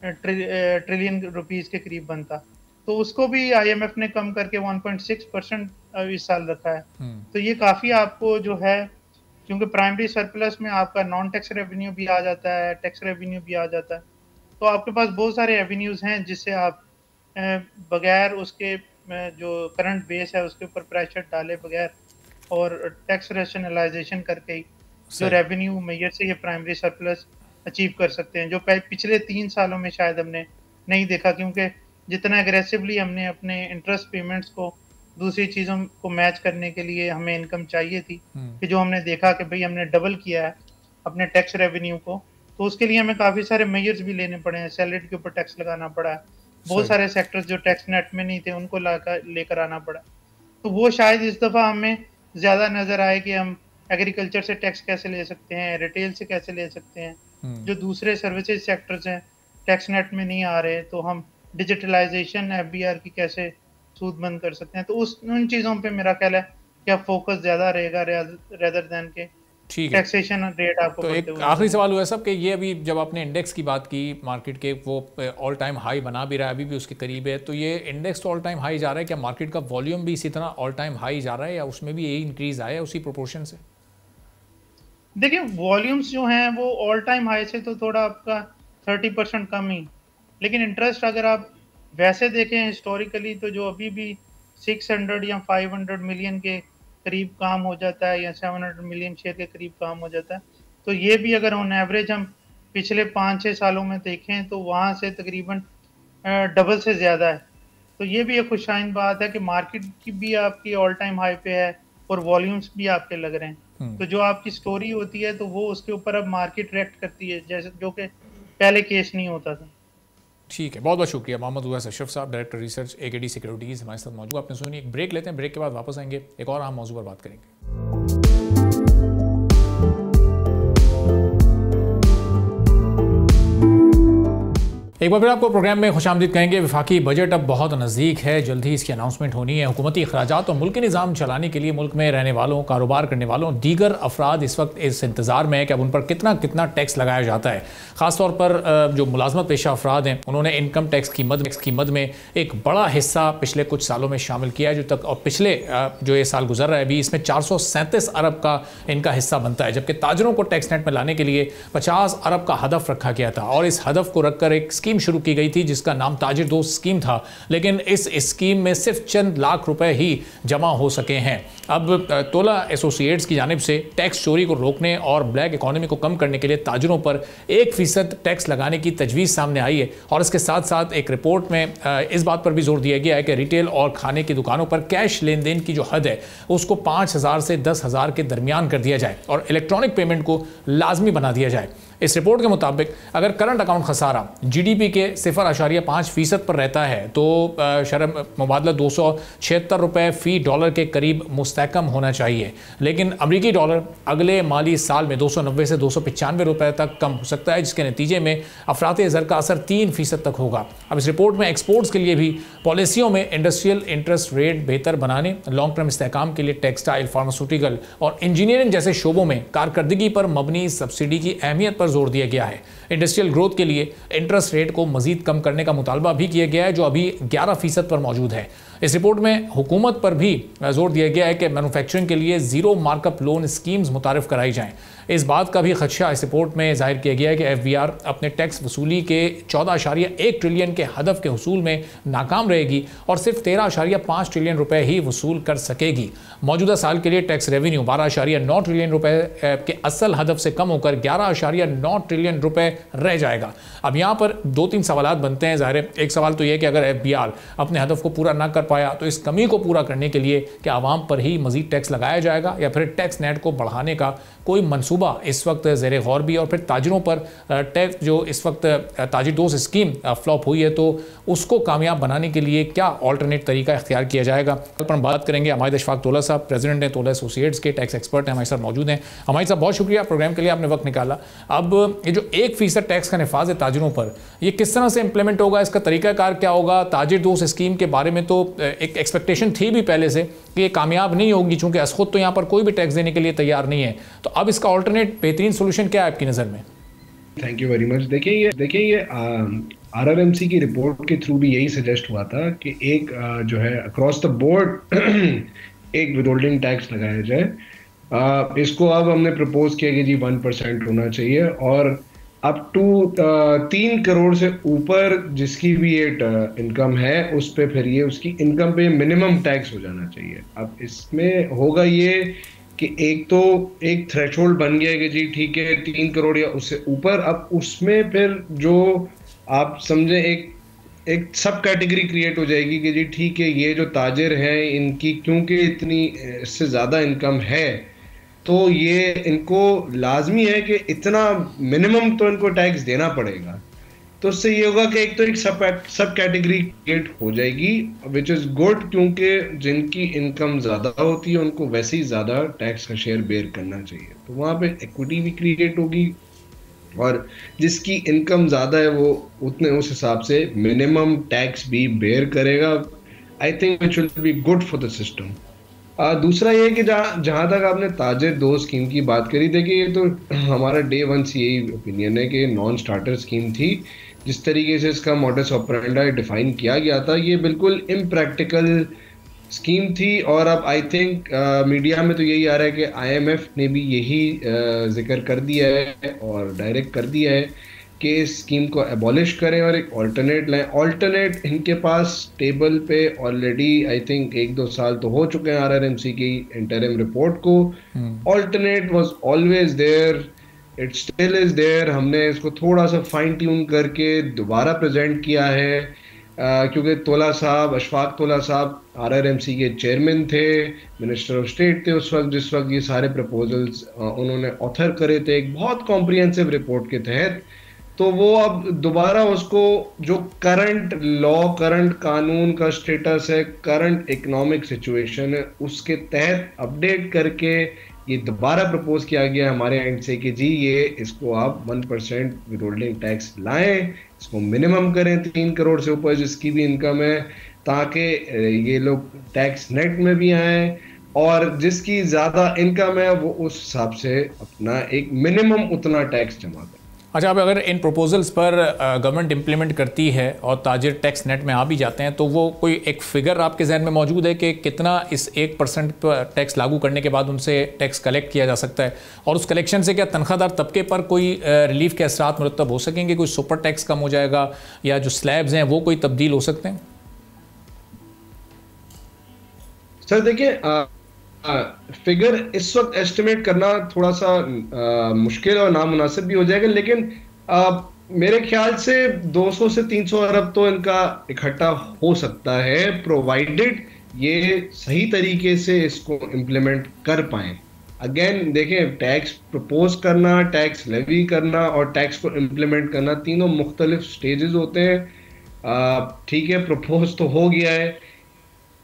D: ट्रिलियन रुपीस के करीब बनता। तो उसको भी IMF ने कम करके 1.6% इस साल रखा है। तो ये काफ़ी आपको जो है, क्योंकि प्राइमरी सरप्लस में आपका नॉन टैक्स रेवेन्यू भी आ जाता है, टैक्स रेवेन्यू भी आ जाता है, तो आपके पास बहुत सारे एवेन्यूज़ हैं जिससे आप बगैर उसके जो करंट बेस है उसके ऊपर प्रेशर डाले बगैर और टैक्स रैशनलाइजेशन करके ही जो रेवेन्यू मेजर से ये प्राइमरी सरप्लस अचीव कर सकते हैं, जो पिछले 3 सालों में शायद हमने नहीं देखा, क्योंकि जितना एग्रेसिवली हमने अपने इंटरेस्ट पेमेंट्स को दूसरी चीज़ों को मैच करने के लिए हमें इनकम चाहिए थी, कि जो हमने देखा कि भाई हमने डबल किया है अपने टैक्स रेवेन्यू को, तो उसके लिए हमें काफ़ी सारे मेजर्स भी लेने पड़े हैं। सैलरी के ऊपर टैक्स लगाना पड़ा है, बहुत सारे सेक्टर्स जो टैक्स नेट में नहीं थे उनको लेकर आना पड़ा। तो वो शायद इस दफ़ा हमें ज़्यादा नज़र आए कि हम एग्रीकल्चर से टैक्स कैसे ले सकते हैं, रिटेल से कैसे ले सकते हैं, जो दूसरे सर्विसेज सेक्टर्स हैं टैक्स नेट में नहीं आ रहे, तो हम डिजिटलाइजेशन FBR की कैसे सूद बंद कर सकते हैं। तो उन चीज़ों पे मेरा ख्याल है कि अब फोकस ज़्यादा रहेगा रेदर देन के टैक्सेशन रेट आपको।
B: तो एक आखिरी सवाल हुआ सब कि ये अभी जब आपने इंडेक्स की बात की मार्केट के, वो ऑल टाइम हाई बना भी रहा है, अभी भी उसके करीब है, तो ये इंडेक्स तो ऑल टाइम हाई जा रहा है, क्या मार्केट का वॉल्यूम भी इसी तरह ऑल टाइम हाई जा रहा है या उसमें भी यही इंक्रीज आया है उसी प्रोपोर्शन से?
D: देखिए, वॉल्यूम्स जो हैं वो ऑल टाइम हाई से तो थोड़ा आपका 30% कम ही, लेकिन इंटरेस्ट अगर आप वैसे देखें हिस्टोरिकली तो जो अभी भी 600 या 500 मिलियन के करीब काम हो जाता है या 700 मिलियन शेयर के करीब काम हो जाता है, तो ये भी अगर ऑन एवरेज हम पिछले 5-6 सालों में देखें तो वहाँ से तकरीबन डबल से ज़्यादा है। तो ये भी एक खुशाइन बात है कि मार्केट की भी आपकी ऑल टाइम हाई पे है और वॉल्यूम्स भी आपके लग रहे हैं। तो जो आपकी स्टोरी होती है तो वो उसके ऊपर अब मार्केट रिएक्ट करती है, जैसे जो कि पहले केस नहीं होता था।
B: ठीक है, बहुत बहुत शुक्रिया मोहम्मद उवैस अशरफ साहब, डायरेक्टर रिसर्च AKD सिक्योरिटीज़ हमारे साथ मौजूद। आपने सुनी, एक ब्रेक लेते हैं, ब्रेक के बाद वापस आएंगे, एक और अहम मौजू पर बात करेंगे। एक बार फिर आपको प्रोग्राम में खुशामदीद कहेंगे। वफाकी बजट अब बहुत नज़दीक है, जल्द ही इसकी अनाउंसमेंट होनी है। हुकूमती अखराजात और मुल्की निज़ाम चलाने के लिए मुल्क में रहने वालों, कारोबार करने वालों, दीगर अफराद इस वक्त इस इंतज़ार में है कि अब उन पर कितना कितना टैक्स लगाया जाता है। ख़ासतौर पर जो मुलाजमत पेशा अफराद हैं उन्होंने इनकम टैक्स की मद में एक बड़ा हिस्सा पिछले कुछ सालों में शामिल किया है, जो तक और पिछले जो ये साल गुजर रहा है अभी इसमें 437 अरब का इनका हिस्सा बनता है, जबकि ताजरों को टैक्स नेट में लाने के लिए 50 अरब का हदफ रखा गया था। और इस हदफ को रखकर एक स्कीम शुरू की गई थी जिसका नाम ताजिर दोस्त स्कीम था, लेकिन इस स्कीम में सिर्फ चंद लाख रुपए ही जमा हो सके हैं। अब तोला एसोसिएट्स की जानिब से टैक्स चोरी को रोकने और ब्लैक इकोनॉमी को कम करने के लिए ताजिरों पर 1% टैक्स लगाने की तजवीज़ सामने आई है। और इसके साथ साथ एक रिपोर्ट में इस बात पर भी जोर दिया गया है कि रिटेल और खाने की दुकानों पर कैश लेन देन की जो हद है उसको 5,000 से 10,000 के दरमियान कर दिया जाए और इलेक्ट्रॉनिक पेमेंट को लाजमी बना दिया जाए। इस रिपोर्ट के मुताबिक अगर करंट अकाउंट खसारा जीडीपी के 0.5% पर रहता है तो शरह मुबादला 276 रुपये फ़ी डॉलर के करीब मुस्तहकम होना चाहिए, लेकिन अमरीकी डॉलर अगले माली साल में 290 से 295 रुपये तक कम हो सकता है, जिसके नतीजे में अफराते ज़र का असर 3% तक होगा। अब इस रिपोर्ट में एक्सपोर्ट्स के लिए भी पॉलिसियों में इंडस्ट्रियल इंटरेस्ट रेट बेहतर बनाने, लॉन्ग टर्म इस्तेहकाम के लिए टेक्सटाइल, फार्मास्यूटिकल और इंजीनियरिंग जैसे शोबों में कारकर्दगी पर मबनी सब्सिडी की अहमियत पर जोर दिया गया है। इंडस्ट्रियल ग्रोथ के लिए इंटरेस्ट रेट को मजीद कम करने का मुतालबा भी किया गया है, जो अभी 11% पर मौजूद है। इस रिपोर्ट में हुकूमत पर भी जोर दिया गया है कि मैन्युफैक्चरिंग के लिए ज़ीरो मार्कअप लोन स्कीम्स मुतारिफ कराई जाएं। इस बात का भी खदशा इस रिपोर्ट में जाहिर किया गया है कि FBR अपने टैक्स वसूली के 14.1 ट्रिलियन के हदफ के हुसूल में नाकाम रहेगी और सिर्फ 13.5 ट्रिलियन रुपए ही वसूल कर सकेगी। मौजूदा साल के लिए टैक्स रेवेन्यू 12.9 ट्रिलियन रुपए के असल हदफ से कम होकर 11.9 ट्रिलियन रुपए रह जाएगा। अब यहाँ पर 2-3 सवाल बनते हैं। ज़ाहिर है एक सवाल तो यह कि अगर FBR अपने हदफ को पूरा ना कर पाया तो इस कमी को पूरा करने के लिए क्या आवाम पर ही मजीद टैक्स लगाया जाएगा या फिर टैक्स नेट को बढ़ाने का कोई मंसूबा इस वक्त ज़ेरे गौर भी। और फिर ताजिरों पर टैक्स जो इस वक्त ताजिर दोस्त स्कीम फ्लॉप हुई है तो उसको कामयाब बनाने के लिए क्या ऑल्टरनेट तरीका इख्तियार किया जाएगा, कल पर हम बात करेंगे। हमारे अशफाक तोला साहब प्रेसिडेंट हैं तोला एसोसिएट्स के, टैक्स एक्सपर्ट हैं, हमारे साथ मौजूद हैं। हमारे साहब बहुत शुक्रिया प्रोग्राम के लिए, आपने वक्त निकाला। अब ये जो 1% टैक्स का नफाज है ताजिरों पर, ये किस तरह से इंप्लीमेंट होगा, इसका तरीकाकार क्या होगा? ताजिर दोस्त स्कीम के बारे में तो एक एक्सपेक्टेशन थी भी पहले से कि ये कामयाब नहीं होगी, चूंकि असखुद तो यहाँ पर कोई भी टैक्स देने के लिए तैयार नहीं है। तो अब इसका ऑल्टरनेट बेहतरीन सोल्यूशन क्या है आपकी नज़र में?
E: Thank you very much. देखिए ये RRMC की रिपोर्ट के थ्रू भी यही सजेस्ट हुआ था कि एक जो है अक्रॉस द बोर्ड एक विदहोल्डिंग टैक्स लगाया जाए। इसको अब हमने प्रपोज किया कि जी 1% होना चाहिए और अप टू 3 करोड़ से ऊपर जिसकी भी ये इनकम है उस पे फिर ये उसकी इनकम पे मिनिमम टैक्स हो जाना चाहिए। अब इसमें होगा ये कि एक थ्रेशोल्ड बन गया कि जी ठीक है 3 करोड़ या उससे ऊपर, अब उसमें फिर जो आप समझे एक सब कैटेगरी क्रिएट हो जाएगी कि जी ठीक है ये जो ताजिर हैं इनकी क्योंकि इतनी इससे ज़्यादा इनकम है तो ये इनको लाजमी है कि इतना मिनिमम तो इनको टैक्स देना पड़ेगा। तो उससे ये होगा कि एक तो एक सब कैटेगरी क्रिएट हो जाएगी विच इज़ गुड, क्योंकि जिनकी इनकम ज़्यादा होती है उनको वैसे ही ज़्यादा टैक्स का शेयर बेयर करना चाहिए। तो वहाँ पे इक्विटी भी क्रिएट होगी और जिसकी इनकम ज़्यादा है वो उतने उस हिसाब से मिनिमम टैक्स भी बेयर करेगा। I think it will be good for the system. दूसरा ये कि जहाँ तक आपने ताजिर दोस्त स्कीम की बात करी, देखिए ये तो हमारा डे 1 से यही ओपिनियन है कि नॉन स्टार्टर स्कीम थी। जिस तरीके से इसका मॉडस ऑपरेंडी डिफाइन किया गया था ये बिल्कुल इम्प्रैक्टिकल स्कीम थी। और अब आई थिंक मीडिया में तो यही आ रहा है कि IMF ने भी यही जिक्र कर दिया है और डायरेक्ट कर दिया है कि इस स्कीम को एबॉलिश करें और एक ऑल्टरनेट लाएं। ऑल्टरनेट इनके पास टेबल पे ऑलरेडी आई थिंक 1-2 साल तो हो चुके हैं RRMC की इंटरिम रिपोर्ट को। Alternate was always there, it still is there. हमने इसको थोड़ा सा फाइन ट्यून करके दोबारा प्रेजेंट किया है क्योंकि तोला साहब, अशफाक तोला साहब RRMC के चेयरमैन थे, मिनिस्टर ऑफ स्टेट थे उस वक्त जिस वक्त ये सारे प्रपोजल्स उन्होंने ऑथर करे थे एक बहुत कॉम्प्रिहेंसिव रिपोर्ट के तहत। तो वो अब दोबारा उसको जो करंट लॉ, करंट कानून का स्टेटस है, करंट इकोनॉमिक सिचुएशन है, उसके तहत अपडेट करके ये दोबारा प्रपोज किया गया हमारे एंड से कि जी ये इसको आप 1% विदहोल्डिंग टैक्स लाएं, इसको मिनिमम करें 3 करोड़ से ऊपर जिसकी भी इनकम है, ताकि ये लोग टैक्स नेट में भी आए और जिसकी ज़्यादा इनकम है वो उस हिसाब से अपना एक मिनिमम उतना टैक्स जमा करे।
B: अच्छा, अब अगर इन प्रपोजल्स पर गवर्नमेंट इम्प्लीमेंट करती है और ताजिर टैक्स नेट में आ भी जाते हैं, तो वो कोई एक फिगर आपके जहन में मौजूद है कि कितना इस 1% पर टैक्स लागू करने के बाद उनसे टैक्स कलेक्ट किया जा सकता है, और उस कलेक्शन से क्या तनख्वाहदार तबके पर कोई रिलीफ के असरात मुरतब हो सकेंगे? कोई सुपर टैक्स कम हो जाएगा या जो स्लैब्स हैं वो कोई तब्दील हो सकते हैं?
E: सर देखिए, फिगर इस वक्त एस्टिमेट करना थोड़ा सा मुश्किल और नामुनासिब भी हो जाएगा, लेकिन मेरे ख्याल से 200 से 300 अरब तो इनका इकट्ठा हो सकता है, प्रोवाइडेड ये सही तरीके से इसको इम्प्लीमेंट कर पाए। अगेन देखें, टैक्स प्रपोज करना, टैक्स लेवी करना और टैक्स को इम्प्लीमेंट करना तीनों मुख्तलिफ स्टेजेस होते हैं। ठीक है, प्रपोज तो हो गया है,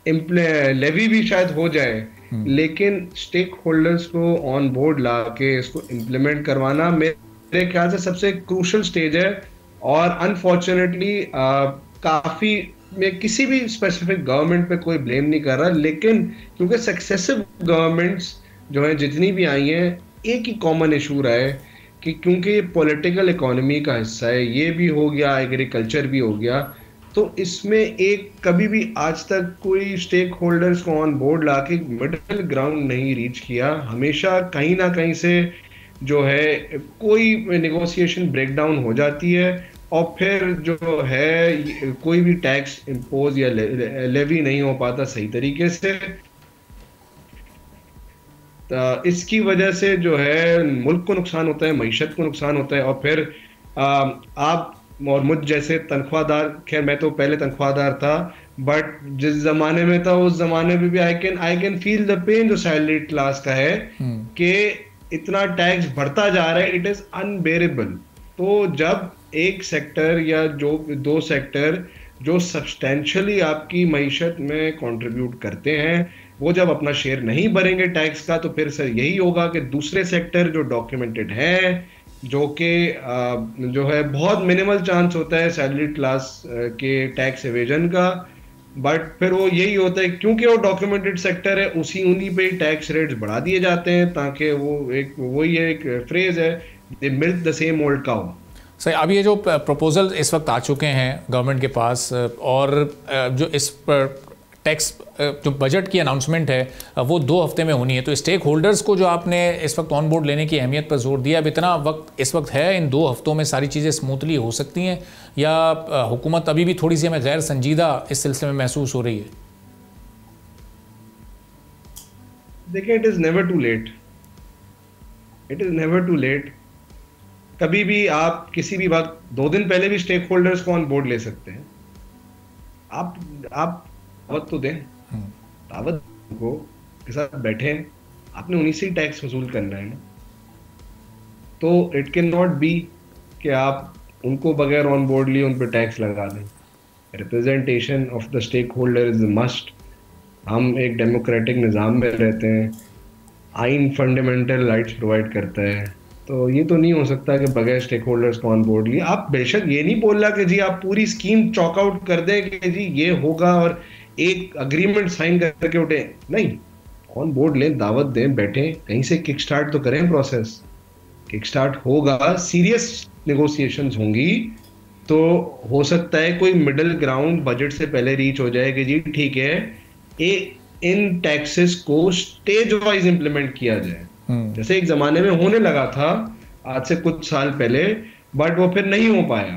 E: लेवी भी शायद हो जाए, लेकिन स्टेक होल्डर्स को ऑन बोर्ड ला के इसको इम्प्लीमेंट करवाना मेरे ख्याल से सबसे क्रूशल स्टेज है। और अनफॉर्चुनेटली काफी, मैं किसी भी स्पेसिफिक गवर्नमेंट पे कोई ब्लेम नहीं कर रहा, लेकिन क्योंकि सक्सेसिव गवर्नमेंट्स जो है जितनी भी आई हैं, एक ही कॉमन इशू रहा है कि क्योंकि ये पॉलिटिकल इकोनॉमी का हिस्सा है, ये भी हो गया, एग्रीकल्चर भी हो गया, तो इसमें एक कभी भी आज तक कोई स्टेक होल्डर्स को ऑन बोर्ड लाके मिडिल ग्राउंड नहीं रीच किया। हमेशा कहीं ना कहीं से जो है कोई नेगोशिएशन ब्रेकडाउन हो जाती है और फिर जो है कोई भी टैक्स इम्पोज या लेवी नहीं हो पाता सही तरीके से। इसकी वजह से जो है मुल्क को नुकसान होता है, मईशत को नुकसान होता है। और फिर आप और मुझ जैसे तनख्वाहदार, खैर मैं तो पहले तनख्वाहदार था, बट जिस जमाने में था उस जमाने में भी I can feel the pain जो सैलरी क्लास का है कि इतना टैक्स बढ़ता जा रहा है, इट इज अनबेरेबल। तो जब एक सेक्टर या जो 2 सेक्टर जो सब्सटेंशियली आपकी मईशत में कंट्रीब्यूट करते हैं, वो जब अपना शेयर नहीं भरेंगे टैक्स का, तो फिर सर यही होगा कि दूसरे सेक्टर जो डॉक्यूमेंटेड है, जो कि जो है बहुत मिनिमल चांस होता है सैलरी क्लास के टैक्स एवेजन का, बट फिर वो यही होता है क्योंकि वो डॉक्यूमेंटेड सेक्टर है, उन्हीं पे टैक्स रेट्स बढ़ा दिए जाते हैं, ताकि वही एक फ्रेज है, they milk the same old cow.
B: सही, अब ये जो प्रपोजल इस वक्त आ चुके हैं गवर्नमेंट के पास, और जो इस पर टैक्स जो बजट की अनाउंसमेंट है वो 2 हफ्ते में होनी है, तो स्टेक होल्डर्स को जो आपने इस वक्त ऑन बोर्ड लेने की अहमियत पर जोर दिया, अब इतना वक्त इस वक्त है, इन 2 हफ्तों में सारी चीज़ें स्मूथली हो सकती हैं, या हुकूमत अभी भी थोड़ी सी हमें गैर संजीदा इस सिलसिले में महसूस हो रही है?
E: देखिए, it is never too late, it is never too late. कभी भी आप किसी भी वक्त 2 दिन पहले भी स्टेक होल्डर्स को ऑन बोर्ड ले सकते हैं। आप दावत तो दें, दावत को के साथ बैठे, आपने उन्हीं से ही टैक्स वसूल करना है ना। तो इट कैन नॉट बी कि आप उनको बगैर ऑन बोर्ड लिए उन पर टैक्स लगा दें। Representation of the stakeholder is must. हम एक डेमोक्रेटिक निज़ाम में रहते हैं, आइन फंडामेंटल राइट्स प्रोवाइड करता है, तो ये तो नहीं हो सकता कि बगैर स्टेक होल्डर्स को ऑन बोर्ड लिए। आप बेशक ये नहीं बोल रहा कि जी आप पूरी स्कीम चॉक आउट कर दें कि जी ये होगा और एक अग्रीमेंट साइन करके उठे, नहीं, ऑन बोर्ड लें, दावत दें, बैठें, कहीं से किक स्टार्ट तो करें प्रोसेस। किक स्टार्ट होगा, सीरियस नेगोशिएशंस होंगी, तो हो सकता है कोई मिडिल ग्राउंड बजट से पहले रीच हो जाए कि जी ठीक है, इन टैक्सेस को स्टेज वाइज इंप्लीमेंट किया जाए, जैसे एक जमाने में होने लगा था आज से कुछ साल पहले, बट वो फिर नहीं हो पाया।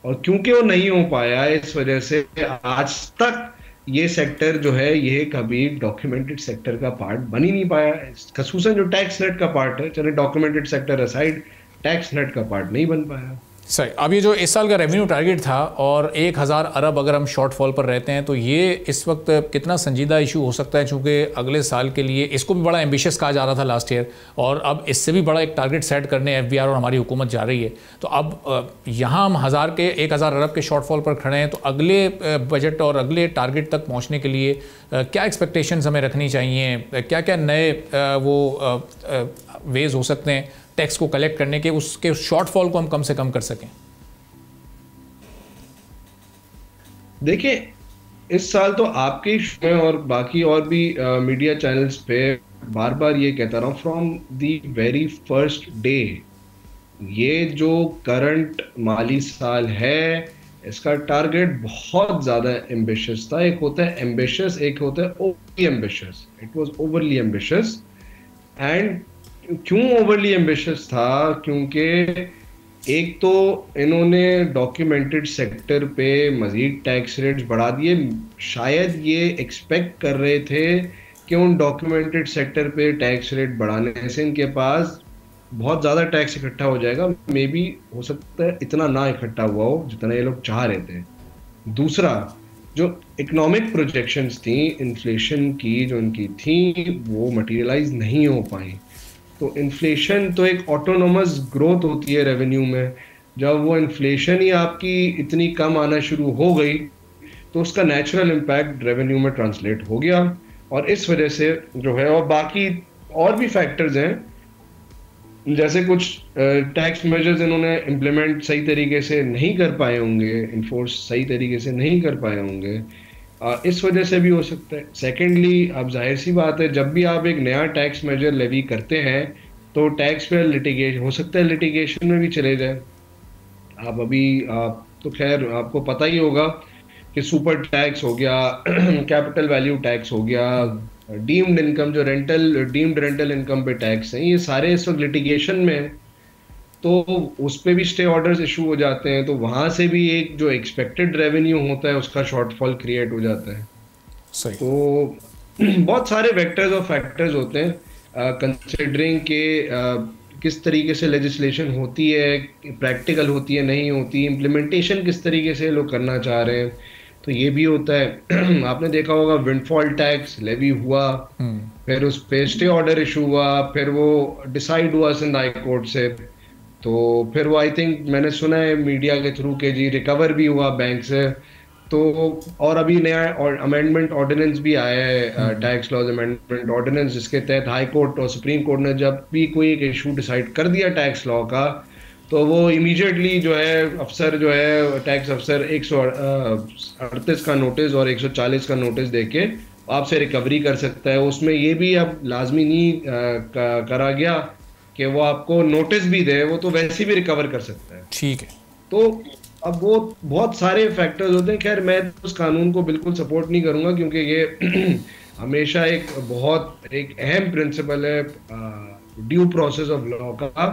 E: और क्योंकि वो नहीं हो पाया, इस वजह से आज तक ये सेक्टर जो है ये कभी डॉक्यूमेंटेड सेक्टर का पार्ट बन ही नहीं पाया। खसूसन जो टैक्स नेट का पार्ट है, चले documented sector aside, tax net का पार्ट नहीं बन पाया।
B: सही। अब ये जो इस साल का रेवेन्यू टारगेट था और 1000 अरब अगर हम शॉर्टफॉल पर रहते हैं तो ये इस वक्त कितना संजीदा इशू हो सकता है, चूँकि अगले साल के लिए इसको भी बड़ा एम्बिशियस कहा जा रहा था लास्ट ईयर, और अब इससे भी बड़ा एक टारगेट सेट करने FBR और हमारी हुकूमत जा रही है। तो अब यहाँ हम 1000 अरब के शॉर्टफॉल पर खड़े हैं, तो अगले बजट और अगले टारगेट तक पहुँचने के लिए क्या एक्सपेक्टेशंस हमें रखनी चाहिए, क्या क्या नए वो वेज हो सकते हैं टैक्स को कलेक्ट करने के, उसके शॉर्टफॉल को हम कम से कम कर सकें?
E: देखिए, इस साल तो आपके शो में और बाकी और भी मीडिया चैनल्स पे बार बार ये कहता रहा हूँ, from the very first day, ये जो करंट माली साल है इसका टारगेट बहुत ज़्यादा एम्बिशियस था। एक होता है एम्बिशियस, एक होता है overly ambitious. It was overly ambitious. And क्यों ओवरली एम्बिशियस था? क्योंकि एक तो इन्होंने डॉक्यूमेंटेड सेक्टर पे मजीद टैक्स रेट्स बढ़ा दिए। शायद ये एक्सपेक्ट कर रहे थे कि उन डॉक्यूमेंटेड सेक्टर पे टैक्स रेट बढ़ाने से इनके पास बहुत ज़्यादा टैक्स इकट्ठा हो जाएगा। मे बी हो सकता है इतना ना इकट्ठा हुआ हो जितना ये लोग चाह रहे थे। दूसरा, जो इकोनॉमिक प्रोजेक्शंस थी इन्फ्लेशन की जो उनकी थी, वो मटेरियलाइज नहीं हो पाई। तो इन्फ्लेशन तो एक ऑटोनोमस ग्रोथ होती है रेवेन्यू में। जब वो इन्फ्लेशन ही आपकी इतनी कम आना शुरू हो गई तो उसका नेचुरल इम्पैक्ट रेवेन्यू में ट्रांसलेट हो गया। और इस वजह से जो है, और बाकी और भी फैक्टर्स हैं, जैसे कुछ टैक्स मेजर्स इन्होंने इम्प्लीमेंट सही तरीके से नहीं कर पाए होंगे, इन्फोर्स सही तरीके से नहीं कर पाए होंगे, इस वजह से भी हो सकता है। सेकेंडली, अब जाहिर सी बात है, जब भी आप एक नया टैक्स मेजर लेवी करते हैं तो टैक्स पे लिटिगेशन हो सकता है, लिटिगेशन में भी चले जाए। आप अभी तो खैर आपको पता ही होगा कि सुपर टैक्स हो गया, कैपिटल वैल्यू टैक्स हो गया, डीम्ड इनकम जो डीम्ड रेंटल इनकम पे टैक्स है, ये सारे इस वक्त लिटिगेशन में है। तो उस पे भी स्टे ऑर्डर्स इशू हो जाते हैं, तो वहां से भी एक जो एक्सपेक्टेड रेवेन्यू होता है उसका शॉर्टफॉल क्रिएट हो जाता है।
B: सही।
E: तो बहुत सारे वेक्टर्स और फैक्टर्स होते हैं, कंसिडरिंग के किस तरीके से लेजिस्लेशन होती है, प्रैक्टिकल होती है नहीं होती, इम्प्लीमेंटेशन किस तरीके से लोग करना चाह रहे हैं, तो ये भी होता है। आपने देखा होगा विंडफॉल टैक्स लेवी हुआ, फिर उस पे स्टे ऑर्डर इशू हुआ, फिर वो डिसाइड हुआ सिंध हाई कोर्ट से, तो फिर वो आई थिंक मैंने सुना है मीडिया के थ्रू के जी रिकवर भी हुआ बैंक से। तो और अभी नया अमेंडमेंट ऑर्डिनेंस भी आया है, टैक्स लॉज अमेंडमेंट ऑर्डिनेंस, जिसके तहत हाई कोर्ट और सुप्रीम कोर्ट ने जब भी कोई एक इशू डिसाइड कर दिया टैक्स लॉ का, तो वो इमीडिएटली जो है अफसर जो है टैक्स अफसर 138 का नोटिस और 140 का नोटिस देके आपसे रिकवरी कर सकता है। उसमें ये भी अब लाजमी नहीं करा गया कि वो आपको नोटिस भी दे, वो तो वैसे भी रिकवर कर सकता है।
B: ठीक है।
E: तो अब वो बहुत सारे फैक्टर्स होते हैं। खैर मैं उस कानून को बिल्कुल सपोर्ट नहीं करूंगा, क्योंकि ये हमेशा एक बहुत एक अहम प्रिंसिपल है ड्यू प्रोसेस ऑफ लॉ का,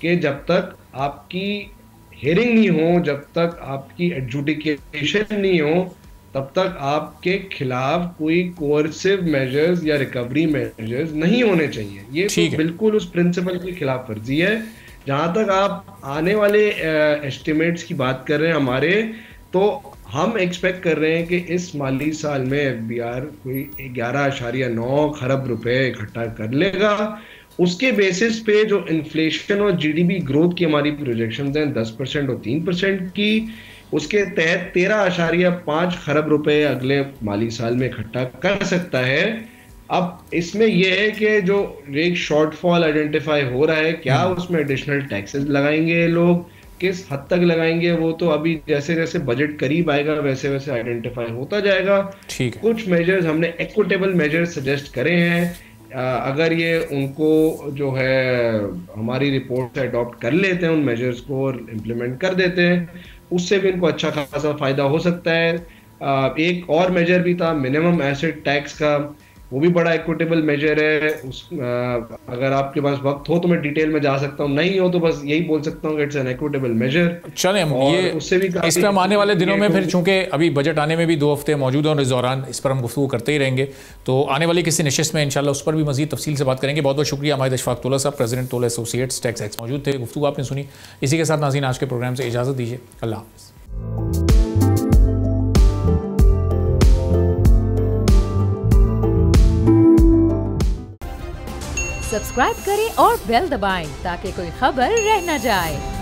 E: कि जब तक आपकी हियरिंग नहीं हो, जब तक आपकी एडजुडिकेशन नहीं हो, तब तक आपके खिलाफ कोई कोर्सिव मेजर्स या रिकवरी मेजर्स नहीं होने चाहिए। ये तो बिल्कुल उस प्रिंसिपल की खिलाफ वर्जी है। जहां तक आप आने वाले एस्टिमेट्स की बात कर रहे हैं हमारे, तो हम एक्सपेक्ट कर रहे हैं कि इस माली साल में FBR कोई 11.9 खरब रुपए इकट्ठा कर लेगा। उसके बेसिस पे जो इन्फ्लेशन और GDP ग्रोथ की हमारी प्रोजेक्शंस हैं 10% और 3% की, उसके तहत 13.5 खरब रुपए अगले माली साल में इकट्ठा कर सकता है। अब इसमें यह है कि जो एक शॉर्टफॉल आइडेंटिफाई हो रहा है, क्या उसमें एडिशनल टैक्सेस लगाएंगे लोग, किस हद तक लगाएंगे, वो तो अभी जैसे जैसे बजट करीब आएगा वैसे वैसे आइडेंटिफाई होता जाएगा। कुछ मेजर्स हमने इक्विटेबल मेजर्स सजेस्ट करे हैं, अगर ये उनको जो है हमारी रिपोर्ट से अडॉप्ट कर लेते हैं, उन मेजर्स को और इम्प्लीमेंट कर देते हैं, उससे भी इनको अच्छा खासा फायदा हो सकता है। एक और मेजर भी था मिनिमम एसेट टैक्स का, वो भी बड़ा इक्विटेबल मेजर है। अगर आपके पास वक्त हो तो मैं डिटेल में जा सकता हूँ, नहीं हो तो बस यही बोल सकता हूँ कि इट्स एन इक्विटेबल मेजर।
B: चलें, ये उससे भी इस पर हम आने वाले दिनों में फिर, चूंकि अभी बजट आने में भी 2 हफ्ते मौजूद हैं और इस दौरान इस पर हम गुफ्तगू करते ही रहेंगे, तो आने वाली किसी नशिस्त में इंशाल्लाह उस पर भी मजीद तफसील से बात करेंगे। बहुत बहुत शुक्रिया हमारे अशफाक तोला साहब, प्रेसिडेंट तोला एसोसिएट्स टैक्स एक्स मौजूद थे, गुफ्तगू आपने सुनी। इसी के साथ नाज़रीन आज के प्रोग्राम से इजाज़त दीजिए, अल्लाह हाफ़िज़।
A: सब्सक्राइब करें और बेल दबाएं ताकि कोई खबर रह न जाए।